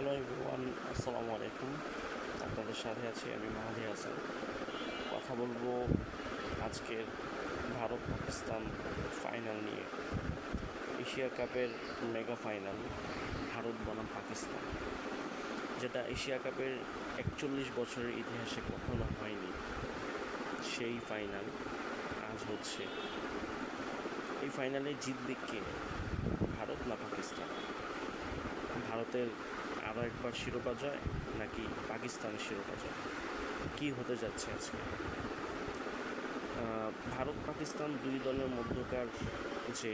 Hello everyone, আসসালামু আলাইকুম। আপনাদের সাথে আছি আমি মাহাদি হাসান। কথা বলবো আজকের ভারত পাকিস্তান ফাইনাল নিয়ে। এশিয়া কাপের মেগা ফাইনাল ভারত বনাম পাকিস্তান, যেটা এশিয়া কাপের 41 বছরের ইতিহাসে কখনো হয়নি। সেই ফাইনাল আজ হচ্ছে। এই ফাইনালে জিতবে কে, ভারত না পাকিস্তান? ভারতের আরও একবার শিরোপা জয় নাকি পাকিস্তানের শিরোপা জয়? কী হতে যাচ্ছে আজকে? ভারত পাকিস্তান দুই দলের মধ্যকার যে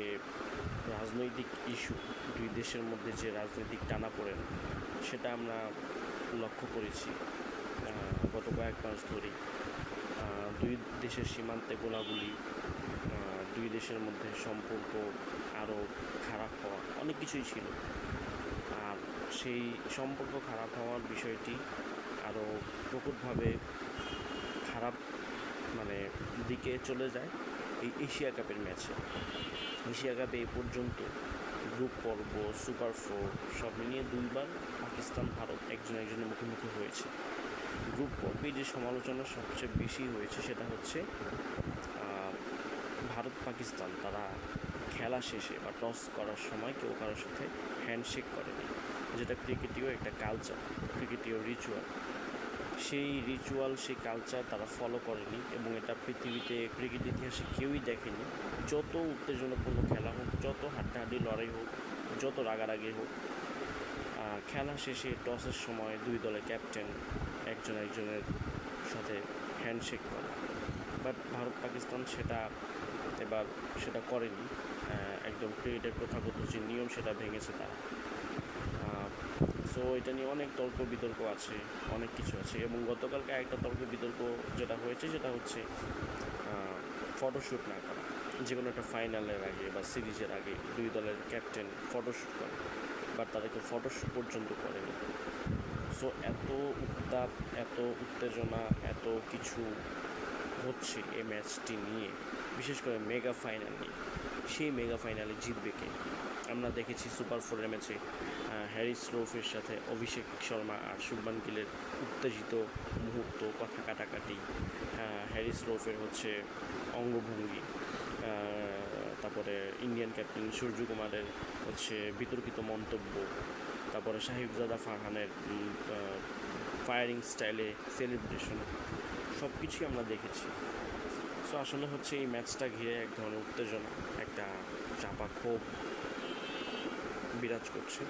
রাজনৈতিক ইস্যু, দুই দেশের মধ্যে যে রাজনৈতিক টানাপোড়েন, সেটা আমরা লক্ষ্য করেছি গত কয়েক মাস ধরেই। দুই দেশের সীমান্তে গোলাগুলি, দুই দেশের মধ্যে সম্পর্ক আরও খারাপ হওয়া, অনেক কিছুই ছিল। আর সেই সম্পর্ক খারাপ হওয়ার বিষয়টি আরও প্রকটভাবে খারাপ দিকে চলে যায় এই এশিয়া কাপের ম্যাচে। এশিয়া কাপে এ পর্যন্ত গ্রুপ পর্ব, সুপার ফোর সব মিলিয়ে দুইবার পাকিস্তান ভারত একজনের মুখোমুখি হয়েছে। গ্রুপ পর্বে যে সমালোচনা সবচেয়ে বেশি হয়েছে সেটা হচ্ছে ভারত পাকিস্তান তারা খেলা শেষে বা টস করার সময় কেউ কারোর সাথে হ্যান্ডশেক করেনি, যেটা ক্রিকেটীয় একটা কালচার, ক্রিকেটীয় রিচুয়াল। সেই রিচুয়াল, সেই কালচার তারা ফলো করেনি এবং এটা পৃথিবীতে ক্রিকেট ইতিহাসে কেউই দেখেনি। যত উত্তেজনাপূর্ণ খেলা হোক, যত হাড্ডাহাড্ডি লড়াই হোক, যত রাগারাগি হোক, খেলা শেষে টসের সময় দুই দলের ক্যাপ্টেন একজনের সাথে হ্যান্ডশেক করে। বাট ভারত পাকিস্তান সেটা করেনি। একদম ক্রিকেটের প্রথাগত যে নিয়ম সেটা ভেঙেছে তারা। সো এটা নিয়ে অনেক তর্ক বিতর্ক আছে, অনেক কিছু আছে। এবং গতকালকে একটা তর্ক বিতর্ক যেটা হয়েছে সেটা হচ্ছে ফটোশ্যুট না করা। যে কোনো একটা ফাইনালের আগে বা সিরিজের আগে দুই দলের ক্যাপ্টেন ফটোশ্যুট করে, বাট তাদেরকে ফটোশ্যুট পর্যন্ত করেনি। সো এত উত্তাপ, এত উত্তেজনা, এত কিছু হচ্ছে এই ম্যাচটি নিয়ে, বিশেষ করে মেগা ফাইনাল নিয়ে। সেই মেগা ফাইনালে জিতবে কে? আমরা দেখেছি সুপার ফোরের ম্যাচে হ্যারিস রৌফের সাথে অভিষেক শর্মা আর শুভমান গিলের উত্তেজিত মুহূর্ত, কথা কাটাকাটি, হ্যারিস রৌফের অঙ্গভঙ্গি, তারপরে ইন্ডিয়ান ক্যাপ্টেন সূর্যকুমারের বিতর্কিত মন্তব্য, তারপরে সাহিবজাদা ফারহানের ফায়ারিং স্টাইলে সেলিব্রেশন, সব কিছুই আমরা দেখেছি। সো আসলে এই ম্যাচটা ঘিরে এক ধরনের উত্তেজনা, একটা চাপা ক্ষোভ বিরাজ করছে।